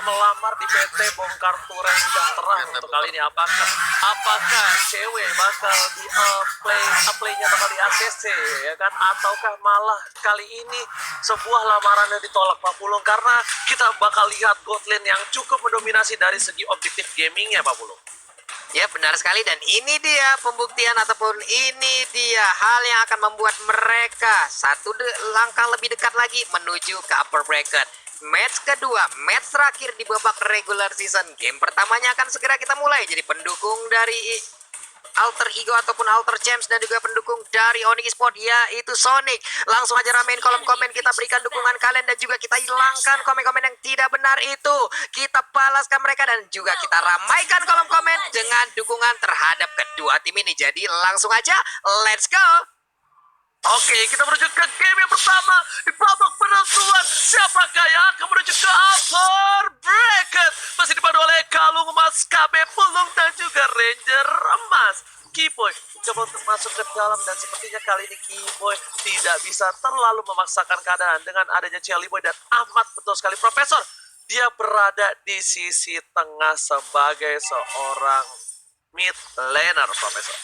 melamar di PT Bongkar Turen Sejahtera untuk kali ini. Apakah cewek bakal di playnya bakal di ACC ya kan, ataukah malah kali ini sebuah lamarannya ditolak Pak Pulung, karena kita bakal lihat Godlane yang cukup mendominasi dari segi objektif gamingnya Pak Pulung. Ya benar sekali, dan ini dia pembuktian ataupun ini dia hal yang akan membuat mereka langkah lebih dekat lagi menuju ke upper bracket. Match kedua, match terakhir di babak regular season. Game pertamanya akan segera kita mulai. Jadi pendukung dari Alter Ego ataupun Alter Champs dan juga pendukung dari Onyx Esports yaitu Sonic, langsung aja ramein kolom komen, kita berikan dukungan kalian dan juga kita hilangkan komen-komen yang tidak benar itu, kita balaskan mereka dan juga kita ramaikan kolom komen dengan dukungan terhadap kedua tim ini. Jadi langsung aja let's go. Oke, kita menuju ke game yang pertama di babak penentuan. Siapakah yang akan menuju ke upper bracket? Masih dipandu oleh Kalung Emas, KB Pulung dan juga Ranger Emas. Keyboy coba untuk masuk ke dalam, dan sepertinya kali ini Keyboy tidak bisa terlalu memaksakan keadaan dengan adanya Celiboy dan Ahmad. Betul sekali Profesor, dia berada di sisi tengah sebagai seorang mid laner Profesor.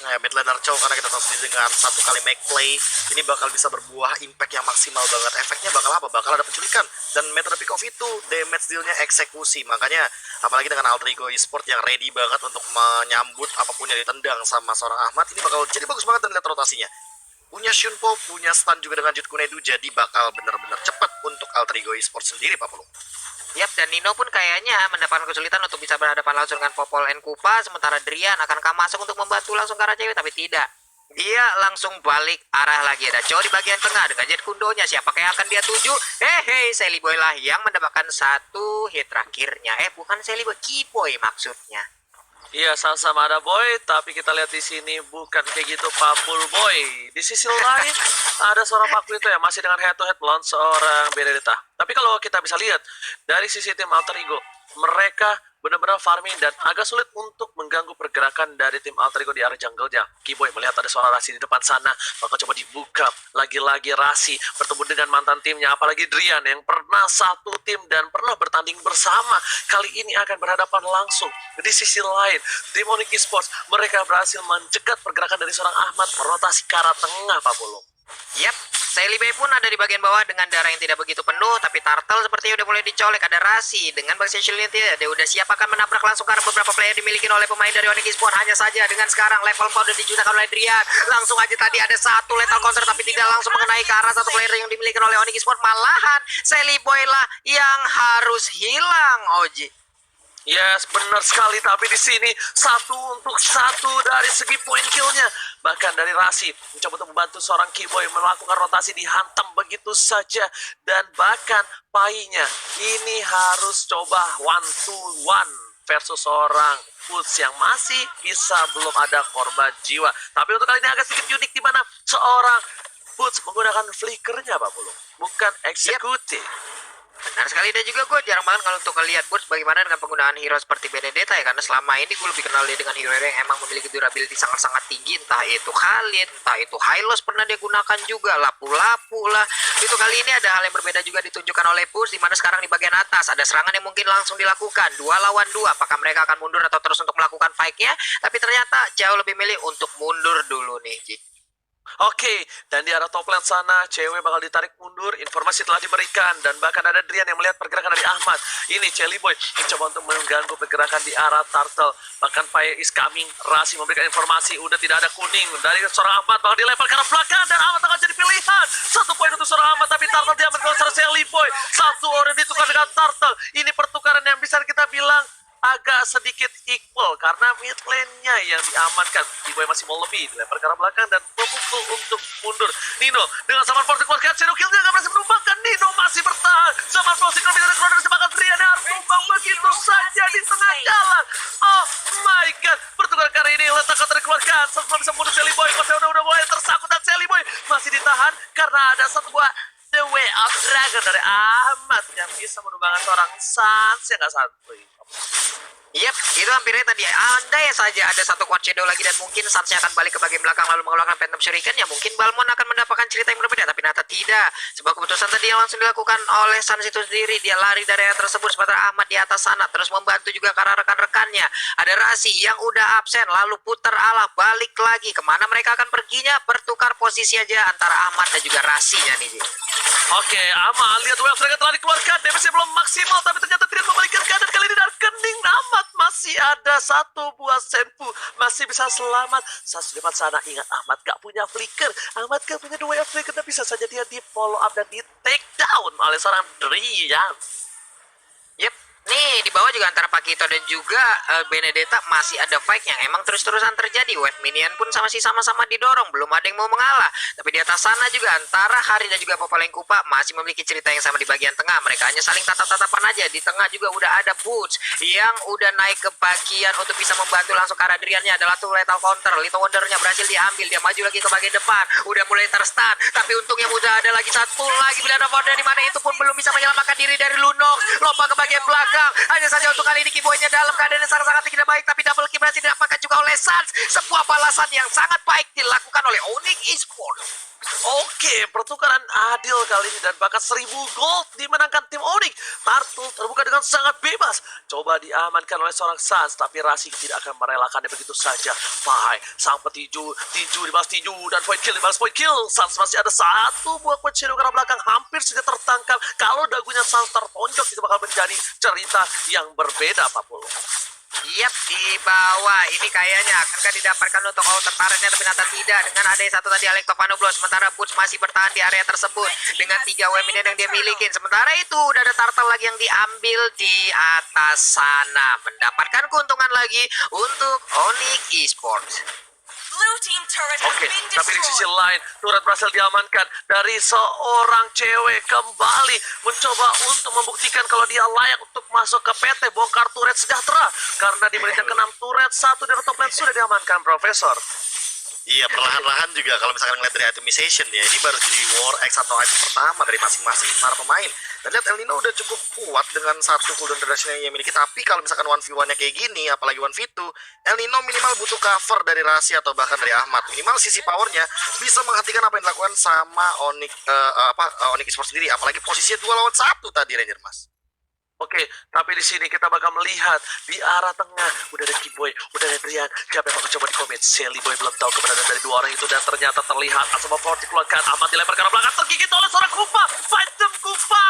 Nah, mid laner cowok, karena kita tahu sendiri dengan satu kali make play ini bakal bisa berbuah impact yang maksimal banget. Efeknya bakal apa? Bakal ada penculikan, dan Metro Pick of itu damage dealnya eksekusi. Makanya apalagi dengan Alter Ego Esports yang ready banget untuk menyambut apapun yang ditendang sama seorang Ahmad, ini bakal jadi bagus banget. Dan lihat rotasinya, punya Shunpo, punya stun juga dengan Jut Kunedu, jadi bakal benar-benar cepat untuk Alter Ego Esports sendiri Pak Pulung. Yap, dan Nino pun kayaknya mendapatkan kesulitan untuk bisa berhadapan langsung dengan Popol and Kupa, sementara Drian akankah masuk untuk membantu langsung ke arah cewek, tapi tidak. Dia langsung balik arah lagi. Ada cowok di bagian tengah dengan jet kundonya. Siapakah yang akan dia tuju? Hehe, Celiboy lah yang mendapatkan satu hit terakhirnya. Bukan Celiboy, Keyboy maksudnya. Iya, sama-sama ada Boy, tapi kita lihat di sini bukan kayak gitu Pak Pul Boy. Di sisi lain ada seorang Paku itu ya masih dengan head to head melawan seorang Benedetta. Tapi kalau kita bisa lihat dari sisi tim Alter Ego, mereka benar-benar farming dan agak sulit untuk mengganggu pergerakan dari tim Alter Ego di arah jungle-nya. Keyboy melihat ada suara Rasi di depan sana, maka coba dibuka. Lagi-lagi Rasi bertemu dengan mantan timnya, apalagi Drian yang pernah satu tim dan pernah bertanding bersama. Kali ini akan berhadapan langsung. Di sisi lain, tim Onyx Esports, mereka berhasil mencegat pergerakan dari seorang Ahmad, merotasi ke arah tengah Pak Pulung. Yap, Celiboy pun ada di bagian bawah dengan darah yang tidak begitu penuh, tapi Turtle sepertinya udah mulai dicolek. Ada Rasi dengan bangsa shieldnya dia udah siap akan menabrak langsung ke arah beberapa player dimiliki oleh pemain dari Onyx Esports. Hanya saja dengan sekarang level 4 udah dijudakan oleh Drian. Langsung aja tadi ada satu lethal counter tapi tidak langsung mengenai ke arah satu player yang dimiliki oleh Onyx Esports. Malahan Celiboy lah yang harus hilang, Oji. Yes, benar sekali. Tapi di sini satu untuk satu dari segi poin killnya. Bahkan dari Rasi mencoba untuk membantu seorang Keyboy melakukan rotasi, dihantam begitu saja. Dan bahkan painya ini harus coba 1-to-1 versus seorang Puts yang masih bisa belum ada korban jiwa. Tapi untuk kali ini agak sedikit unik, di mana seorang Puts menggunakan flickernya Pak Pulung, bukan eksekutif. Benar sekali, dan juga gue jarang banget kalau untuk ngeliat Burst bagaimana dengan penggunaan hero seperti Benedetta ya, karena selama ini gue lebih kenal dia dengan hero yang emang memiliki durability sangat-sangat tinggi, entah itu Khalid, entah itu Hylos pernah dia gunakan juga, lapu-lapu lah. Itu kali ini ada hal yang berbeda juga ditunjukkan oleh Burst, dimana sekarang di bagian atas ada serangan yang mungkin langsung dilakukan 2 lawan 2, apakah mereka akan mundur atau terus untuk melakukan fight-nya, tapi ternyata jauh lebih milih untuk mundur dulu nih Ji. Oke, dan di arah top lane sana, cewek bakal ditarik mundur, informasi telah diberikan, dan bahkan ada Drian yang melihat pergerakan dari Ahmad. Ini Celiboy mencoba untuk mengganggu pergerakan di arah Turtle, bahkan Pai is coming. Rasi memberikan informasi, udah tidak ada kuning dari seorang Ahmad, bakal dilempar ke arah belakang, dan Ahmad akan jadi pilihan. 1 poin untuk seorang Ahmad, tapi Turtle diambil oleh seorang Celiboy. 1 orang ditukar dengan Turtle. Ini pertukaran yang bisa kita bilang agak sedikit equal karena mid lane-nya yang diamankan. Keyboy masih mau lebih, dilempar ke arah belakang dan memukul untuk mundur. Nino dengan Saman Force dikeluarkan, Shadow Kill-nya nggak berhasil menumbangkan. Nino masih bertahan. Saman Force bisa dikeluarkan dari semangat Drian yang harus tumbang begitu saja di tengah jalan. Oh my god, pertukaran kali ini letak counter dikeluarkan. Setelah bisa mundur Celiboy, masih udah mulai tersangkut, dan Celiboy masih ditahan karena ada satu buah The Way of Dragon dari Ahmad yang bisa menumbangkan seorang Sans yang nggak santuy. Yep, itu hampirnya tadi. Andai saja ada satu quad shadow lagi dan mungkin Sansnya akan balik ke bagian belakang lalu mengeluarkan Phantom Shuriken, ya mungkin Balmond akan mendapatkan cerita yang berbeda. Tapi ternyata tidak. Sebuah keputusan tadi yang langsung dilakukan oleh Sans itu sendiri. Dia lari dari area tersebut sementara Ahmad di atas sana terus membantu juga karena rekan-rekannya. Ada Rasi yang udah absen lalu putar arah balik lagi. Kemana mereka akan perginya? Bertukar posisi aja antara Ahmad dan juga Rasinya nih, Ji. Oke, aman. Lihat Wave Dragon telah dikeluarkan. Damage belum maksimal, tapi ternyata tidak membalikkan keadaan kali ini. Dan kening Ahmad masih ada satu buah Senpu. Masih bisa selamat. Saat di depan sana, ingat Ahmad gak punya flicker. Ahmad gak punya dua flicker, dan bisa saja dia di follow up dan di take down oleh seorang Drian. Yep, nih di bawah juga antara Pakito dan juga Benedetta masih ada fight yang emang terus-terusan terjadi. Wave minion pun masih sama-sama didorong, belum ada yang mau mengalah. Tapi di atas sana juga antara Hari dan juga Popolengkupa masih memiliki cerita yang sama di bagian tengah. Mereka hanya saling tatap-tatapan aja. Di tengah juga udah ada Boots yang udah naik ke bagian untuk bisa membantu langsung ke arah Driannya. Adalah tuh lethal counter. Little Wondernya berhasil diambil. Dia maju lagi ke bagian depan. Udah mulai terstun. Tapi untungnya udah ada lagi satu lagi Bilana Wonder di mana itu pun belum bisa menyelamatkan diri dari Lunok. Lompat ke bagian belakang. Hanya saja untuk kali ini Kiboynya dalam keadaan yang sangat-sangat tidak baik, tapi double kill berhasil didapatkan juga oleh Sans. Sebuah balasan yang sangat baik dilakukan oleh Onyx Esports. Oke, pertukaran adil kali ini dan bahkan 1000 gold dimenangkan tim Onyx. Turtle terbuka dengan sangat bebas. Coba diamankan oleh seorang Sans, tapi Rasi tidak akan merelakannya begitu saja. Pai, sang petinju, tinju dibalas tinju, dan point kill dibalas point kill. Sans masih ada satu buah quad shadow ke arah belakang, hampir saja tertangkap. Kalau dagunya Sans tertonjok, itu bakal menjadi cerita yang berbeda, Pak Polo. Yap, di bawah ini kayaknya akankah didapatkan untuk outer turretnya, tapi ternyata tidak. Dengan ada satu tadi Alektopanoblos, sementara Boots masih bertahan di area tersebut dengan 3 wave minion yang dia miliki. Sementara itu udah ada turtle lagi yang diambil di atas sana, mendapatkan keuntungan lagi untuk Onyx Esports. Oke, tapi di sisi lain, turret berhasil diamankan dari seorang cewek kembali mencoba untuk membuktikan kalau dia layak untuk masuk ke PT Bongkar Turret Sejahtera. Karena di menit yang ke-6 turret satu dari top lane sudah diamankan, Profesor. Iya, perlahan-lahan juga kalau misalkan ngeliat dari itemization ya, ini baru jadi War X atau item pertama dari masing-masing para pemain. Dan lihat El Nino udah cukup kuat dengan satu cooldown reduction yang dia miliki. Tapi kalau misalkan 1v1-nya kayak gini, apalagi 1v2, El Nino minimal butuh cover dari Rasi atau bahkan dari Ahmad. Minimal sisi powernya bisa menghentikan apa yang dilakukan sama Onyx Onyx Esports sendiri. Apalagi posisinya 2 lawan 1 tadi, Ranger Mas. Oke, tapi di sini kita bakal melihat di arah tengah udah ada Kiboy, udah ada Drian. Siapa yang bakal coba dikomit? Sally Boy belum tahu keberadaan dari dua orang itu, dan ternyata terlihat asal power dikeluarkan. Ahmad dilempar ke arah belakang, tergigit oleh seorang Kupa. Fight them Kupa.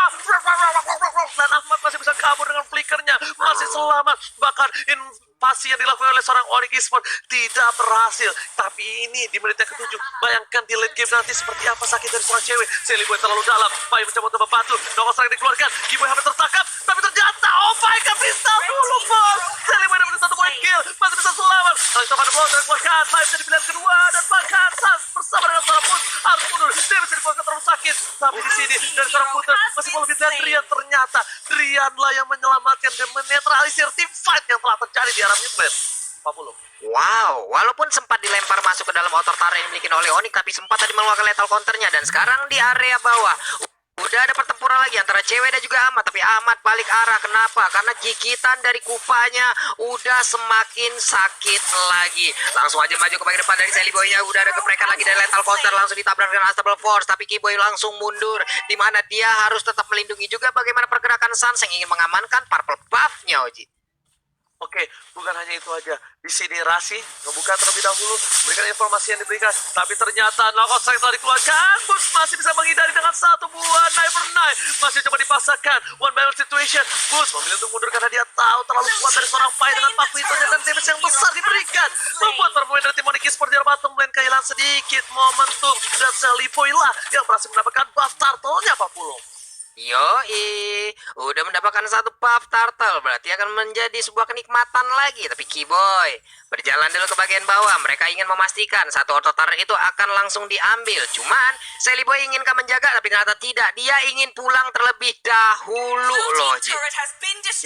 Dan Ahmad masih bisa kabur dengan flickernya, masih selamat. Bahkan invasi yang dilakukan oleh seorang Onyx Esports tidak berhasil. Tapi ini di menit yang ke-7, bayangkan di late game nanti seperti apa sakit dari seorang cewek. Sally Boy terlalu dalam, Pai mencoba untuk membantu. Nongol serang dikeluarkan, Kiboy hampir tertangkap. Tapi ternyata, oh my god, bisa dulu, bos. Sally Boy dapat 1 point kill, masih bisa selamat. Lalu pada blow dikeluarkan, Pai menjadi pilihan kedua, dan bahkan Sans bersama dengan seorang Boots harus mundur. Dia bisa dikeluarkan terlalu sakit. Tapi di sini dari seorang Boots masih mau lebih dari Drian. Ternyata Drian lah yang menyelamatkan dan menetralisir tim fight yang telah terjadi di arah mid lane. 40. Wow, walaupun sempat dilempar masuk ke dalam outer turret yang dimiliki oleh Onyx, tapi sempat tadi mengeluarkan lethal counternya. Dan sekarang di area bawah udah ada pertempuran lagi antara cewek dan juga Ahmad. Tapi Ahmad balik arah, kenapa? Karena gigitan dari Kupanya udah semakin sakit lagi. Langsung aja maju ke bagian depan dari Sally Boy-nya. Udah ada geprekan lagi dari lethal counter, langsung ditabrak dengan Unstable Force. Tapi Kiboy langsung mundur, dimana dia harus tetap melindungi juga bagaimana pergerakan Sans yang ingin mengamankan purple buff-nya, Oji. Oke, bukan hanya itu aja. Di sini Rasi ngebuka terlebih dahulu, memberikan informasi yang diberikan. Tapi ternyata knockout strike telah dikeluarkan. Boots masih bisa menghindari dengan satu buah knife for knife. Masih coba dipasangkan. One by one situation. Boots memilih untuk mundur karena dia tahu terlalu kuat dari seorang Pai dengan Pakitonya, dan damage yang besar diberikan. Membuat pemain dari tim Onyx Esports di bottom lane kehilangan sedikit momentum. Dan Sally Boy lah yang berhasil mendapatkan buff turtle-nya, Pak Pulung. Yoi, udah mendapatkan satu buff turtle, berarti akan menjadi sebuah kenikmatan lagi. Tapi Kiboy berjalan dulu ke bagian bawah. Mereka ingin memastikan satu auto turret itu akan langsung diambil. Cuman Sally Boy inginkan menjaga, tapi ternyata tidak. Dia ingin pulang terlebih dahulu loh, Ji.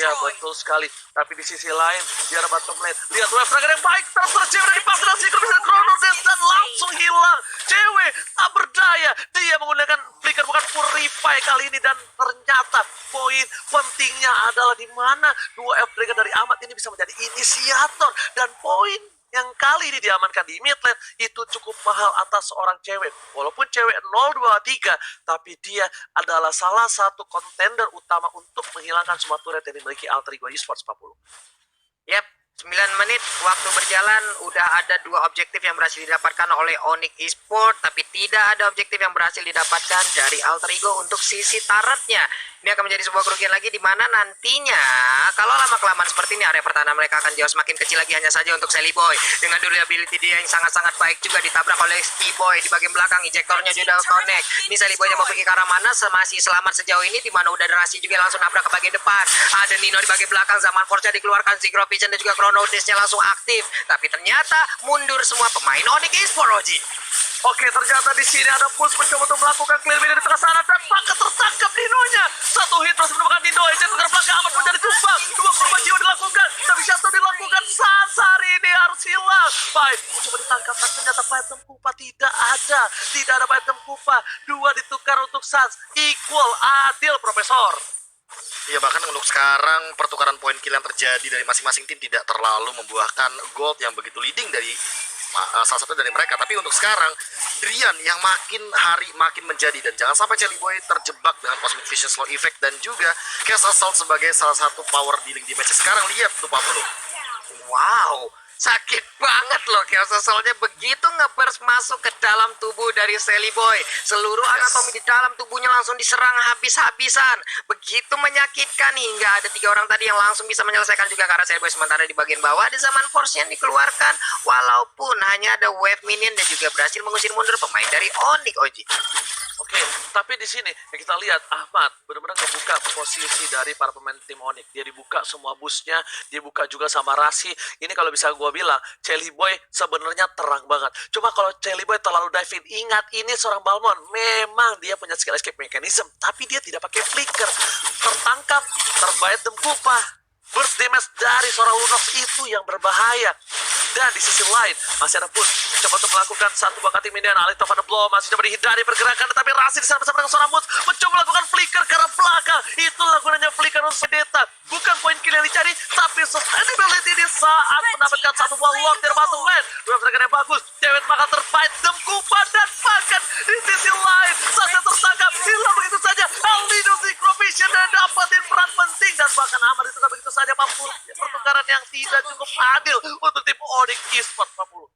Ya, betul sekali. Tapi di sisi lain, di arah bottom lane, lihat wave dragon yang baik, terus cewek dari pas dan sinkron bisa Chrono Death, dan langsung langsung hilang. Cewek tak berdaya. Dia menggunakan flicker bukan purify kali ini. Dan ternyata poin pentingnya adalah di mana dua F Dragon dari Ahmad ini bisa menjadi inisiator. Dan poin yang kali ini diamankan di mid lane itu cukup mahal atas seorang cewek. Walaupun cewek 023, tapi dia adalah salah satu kontender utama untuk menghilangkan semua turret yang dimiliki Alter Ego Esports 40. Yap, 9 menit waktu berjalan udah ada 2 objektif yang berhasil didapatkan oleh Onyx Esports, tapi tidak ada objektif yang berhasil didapatkan dari Alter Ego untuk sisi turretnya. Ini akan menjadi sebuah kerugian lagi di mana nantinya kalau lama-kelamaan seperti ini area pertahanan mereka akan jauh semakin kecil lagi. Hanya saja untuk Sally Boy dengan durability dia yang sangat-sangat baik juga ditabrak oleh Ski-Boy di bagian belakang. Injektornya juga connect. Ini Sally Boy-nya mau pergi ke arah mana, masih selamat sejauh ini di mana udah Rasi juga langsung nabrak ke bagian depan. Ada Nino di bagian belakang, Zaman Force dikeluarkan, Zigro Vision dan juga Chrono Disc-nya langsung aktif. Tapi ternyata mundur semua pemain Onyx Esports, Oji. Oke, ternyata di sini ada Bus mencoba untuk melakukan clear di tengah sana dan Baka tertangkap Dinonya. Satu hit terus menemukan Dino. Ejek ke belakang Ahmad pun jadi tumbang. 2 korban jiwa dilakukan, tapi satu dilakukan. Sasar ini harus hilang. Baik, mencoba ditangkap, tapi ternyata item Kupa tidak ada. Tidak ada item Kupa. 2 ditukar untuk Sans. Equal, adil, Profesor. Ya bahkan untuk sekarang pertukaran poin kill yang terjadi dari masing-masing tim tidak terlalu membuahkan gold yang begitu leading dari salah satu dari mereka. Tapi untuk sekarang Drian yang makin hari makin menjadi, dan jangan sampai Jelly Boy terjebak dengan Cosmic Vision Slow Effect dan juga Chaos Assault sebagai salah satu power dealing di match sekarang. Lihat tuh Pak Bulu. Wow, sakit banget loh Chaos Assault-nya begitu nge-burst masuk ke dalam tubuh dari Sally Boy. Seluruh anatomi di dalam tubuhnya langsung diserang habis-habisan. Begitu menyakitkan hingga ada 3 orang tadi yang langsung bisa menyelesaikan juga karena Sally Boy. Sementara di bagian bawah ada Zaman Force yang dikeluarkan. Walaupun hanya ada wave minion dan juga berhasil mengusir mundur pemain dari Onyx, Oji. Oke, tapi di sini ya kita lihat Ahmad benar-benar ngebuka posisi dari para pemain tim Onyx. Dia dibuka semua busnya, dia buka juga sama Rasi. Ini kalau bisa gua bilang, Jelly Boy sebenarnya terang banget. Cuma kalau Jelly Boy terlalu dive in, ingat ini seorang Balmond. Memang dia punya skill escape mechanism, tapi dia tidak pakai flicker. Tertangkap, terbaik dem Kupa. Burst damage dari seorang Lunox itu yang berbahaya. Dan di sisi lain masih ada Push coba untuk melakukan satu buah cutting minion. Alito Van de Blow masih coba dihindari pergerakan, tetapi Rasi di sana bersama dengan seorang Moons mencoba melakukan flicker ke arah belakang. Itulah gunanya flicker untuk Sedeta. Bukan poin kill yang dicari, tapi sustainability di saat mendapatkan satu buah Lord dari bottom lane. Dua pergerakan yang bagus, Dewet bakal terfight dem Kupa, dan bahkan di sisi lain Sasa tertangkap, hilang begitu saja. Alino Zikrovision dan dapatin peran penting, dan bahkan Ahmad itu begitu saja. 40 pertukaran yang tidak cukup adil untuk tim Onyx Esports 40.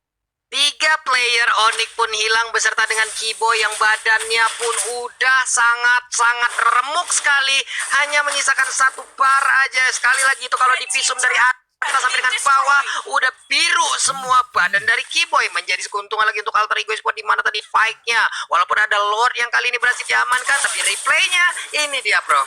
3 player Onyx pun hilang beserta dengan Kiboy yang badannya pun udah sangat-sangat remuk sekali. Hanya menyisakan 1 bar aja. Sekali lagi itu kalau dipisum dari atas sampai dengan bawah udah biru semua badan dari Kiboy. Menjadi keuntungan lagi untuk Alter Ego Esports di mana tadi fight-nya. Walaupun ada Lord yang kali ini berhasil diamankan, tapi replaynya ini dia, Bro.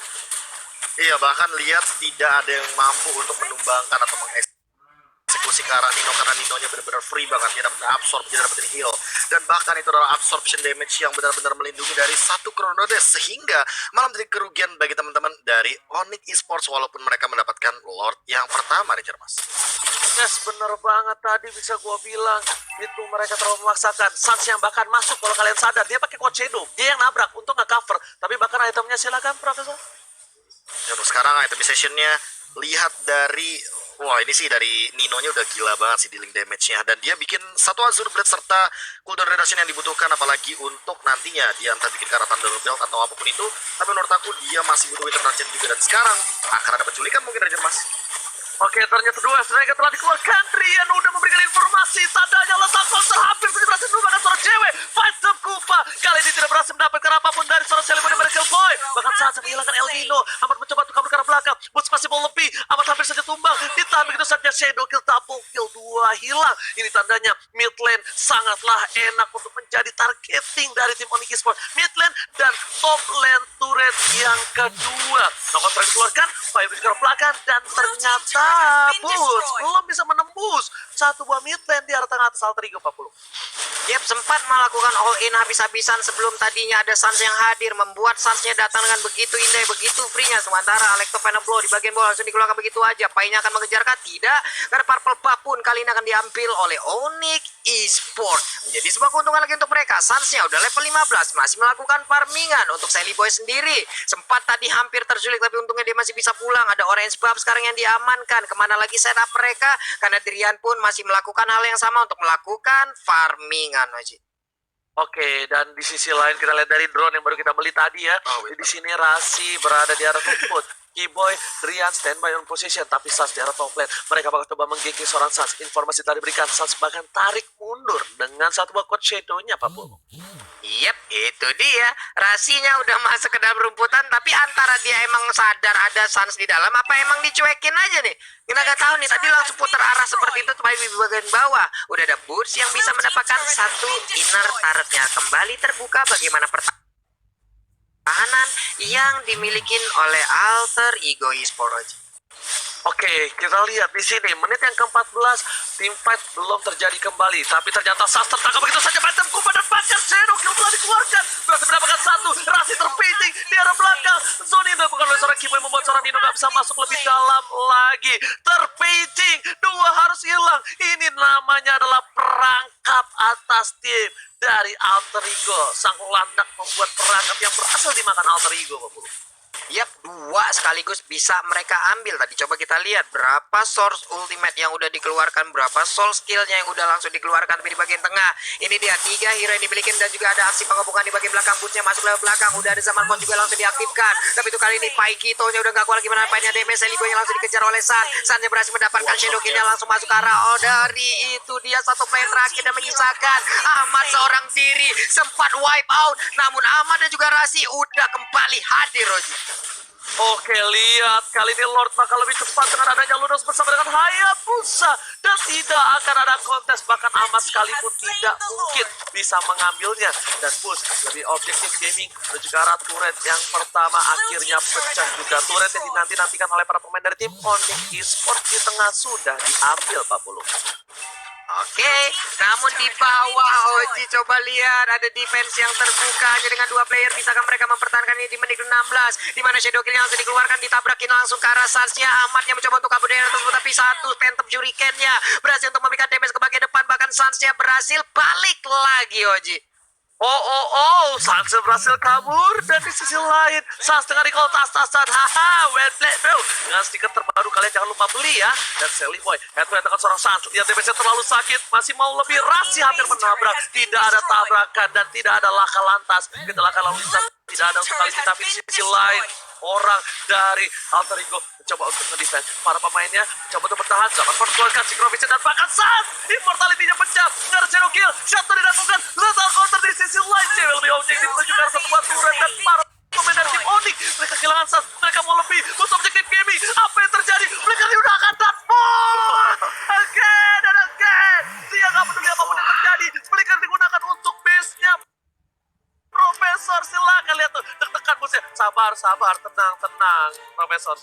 Iya, bahkan lihat tidak ada yang mampu untuk menumbangkan atau mengeksekusi ke arah Nino, karena Ninonya benar-benar free banget. Dia dapat absorb, dia dapat heal, dan bahkan itu adalah absorption damage yang benar-benar melindungi dari satu Chrono Dash, sehingga malah menjadi kerugian bagi teman-teman dari Onyx Esports walaupun mereka mendapatkan Lord yang pertama, Ranger Mas. Yes, bener banget tadi bisa gua bilang itu mereka terlalu memaksakan. Sans yang bahkan masuk, kalau kalian sadar dia pakai Cold Shadow, dia yang nabrak untuk nge-cover, tapi bahkan itemnya silakan Profesor. Ya, untuk sekarang itemization-nya lihat dari, wah ini sih dari Ninonya udah gila banget sih dealing damage-nya, dan dia bikin satu Azure Blade serta cooldown reduction yang dibutuhkan, apalagi untuk nantinya dia entah bikin ke arah Thunder Belt atau apapun itu. Tapi menurut aku dia masih butuh Winter Dungeon juga, dan sekarang akan ada penculikan mungkin, Ranger Mas. Oke, ternyata 2 striker telah dikeluarkan. Rian udah memberikan informasi, tandanya letak counter hampir saja berhasil mengubahkan seorang cewek. Fight dem Kupa kali ini tidak berhasil mendapatkan apapun dari seorang Sally Boy dan Miracle Boy. Bahkan saat menghilangkan El Nino, Ahmad mencoba untuk kabur ke arah belakang. Boots masih mau lebih, Ahmad hampir saja tumbang. Ditahan begitu saja, Shadow kill, double kill, 2 hilang. Ini tandanya mid lane sangatlah enak untuk menjadi targeting dari tim Onyx Esports. Mid lane dan top lane turret yang kedua. Knockout terakhir dikeluarkan, Fire ke arah belakang, dan ternyata Boots belum bisa menembus satu buah mid lane di arah tengah atas Alter Ego 40. Yep, sempat melakukan all in habis-habisan sebelum tadinya ada Sans yang hadir, membuat Sansnya datang dengan begitu indah, begitu free-nya. Sementara Alekto final blow di bagian bawah langsung dikeluarkan begitu aja. Painya akan mengejar kah? Tidak, karena purple buff pun kali ini akan diambil oleh Onyx Esport. Menjadi sebuah keuntungan lagi untuk mereka. Suns-nya udah level 15, masih melakukan farmingan. Untuk Sally Boy sendiri sempat tadi hampir terculik, tapi untungnya dia masih bisa pulang. Ada orange buff sekarang yang diamankan. Kemana lagi setup mereka? Karena Drian pun masih melakukan hal yang sama untuk melakukan farmingan, Oji. Oke, dan di sisi lain kita lihat dari drone yang baru kita beli tadi ya. Di sini Rasi berada di arah rumput. Keyboy, Drian standby on position, tapi Suns di arah top lane. Mereka bakal coba menggigit seorang Suns. Informasi tadi diberikan, Suns bahkan tarik mundur dengan satu buah code shadow-nya, Pak Pul. Yep, itu dia. Rasinya udah masuk ke dalam rumputan, tapi antara dia emang sadar ada Suns di dalam, apa emang dicuekin aja nih? Kita nggak tahu nih, tadi langsung putar arah seperti itu, tapi di bagian bawah udah ada Boots yang bisa mendapatkan satu inner turret-nya. Kembali terbuka bagaimana pertahanan yang dimiliki oleh Alter Ego Esport. Oke, kita lihat di sini menit yang ke-14 tim fight belum terjadi kembali, tapi ternyata Suns tertangkap begitu saja. Phantom Kuba dan bahkan Shadow Kill telah dikeluarkan, berhasil mendapatkan satu. Rasi terpiting di arah belakang. Zone ini dilakukan oleh seorang Keyboy membuat seorang Nino gak bisa masuk lebih dalam lagi. Terpiting, dua harus hilang. Ini namanya adalah perangkap atas tim dari Alter Ego. Sang landak membuat perangkap yang berhasil dimakan Alter Ego, Pak Bulu. Yap, dua sekaligus bisa mereka ambil. Tadi coba kita lihat berapa source ultimate yang udah dikeluarkan, berapa soul skillnya yang udah langsung dikeluarkan. Tapi di bagian tengah, ini dia 3 hero yang dimiliki dan juga ada aksi pengepungan di bagian belakang. Bootsnya masuk lewat belakang, udah ada Zaman Phone juga langsung diaktifkan. Tapi itu kali ini Paikito-nya udah gak kuat lagi menahan painnya. DMS Seliboy yang langsung dikejar oleh Sun. Sun-nya berhasil mendapatkan Shadow Kill-nya langsung masuk ke arah. Oh, dari itu dia satu player terakhir dan menyisakan Ahmad seorang diri. Sempat wipe out, namun Ahmad dan juga Rasi udah kembali hadir, Roji. Oke, lihat kali ini Lord bakal lebih cepat dengan adanya Lunos bersama dengan Hayabusa, dan tidak akan ada kontes, bahkan Ahmad sekalipun tidak mungkin bisa mengambilnya. Dan Bus lebih objektif gaming dan juga arah turret yang pertama akhirnya pecah juga. Turret yang dinanti-nantikan oleh para pemain dari tim Onyx Esport di tengah sudah diambil, Pak Pulu. Oke, namun di bawah Oji coba lihat ada defense yang terbuka hanya dengan dua player. Bisakah mereka mempertahankan ini di menit 16? Di mana Shadow Kill yang langsung dikeluarkan, ditabrakin langsung ke arah Suns-nya. Ahmad yang mencoba untuk kabur dari arah tersebut, tapi satu Phantom Shuriken-nya berhasil untuk memberikan damage ke bagian depan. Bahkan Suns-nya berhasil balik lagi, Oji. Suns berhasil kabur, dan di sisi lain Suns tengah recall tas-tasan. Haha, well played bro. Dengan stiker terbaru kalian jangan lupa beli ya. Dan Sally Boy head to head dengan seorang Suns. Lihat DPS terlalu sakit, masih mau lebih. Rasi hampir menabrak. Tidak ada tabrakan dan tidak ada laka lantas. Kecelakaan lalu lintas tidak ada untuk kali ini, tapi di sisi lain orang dari Alter Ego mencoba untuk ngedefense. Para pemainnya mencoba untuk bertahan. Zaman perkeluarkan Synchrovision dan bahkan Suns immortality-nya pecah. Nggak ada Shadow Kill, shot dilakukan. Lethal counter di sisi lain. Cewek lebih objektif menuju ke arah satu batu turret, dan para pemain dari tim Onyx mereka kehilangan Suns. Mereka mau lebih untuk objektif gaming. Apa yang terjadi? Mereka diudahkan Dartford again and again. Dia nggak peduli apapun yang terjadi. Mereka digunakan untuk base-nya Profesor. Silakan lihat tuh deg-degan busnya. Sabar, tenang, Profesor.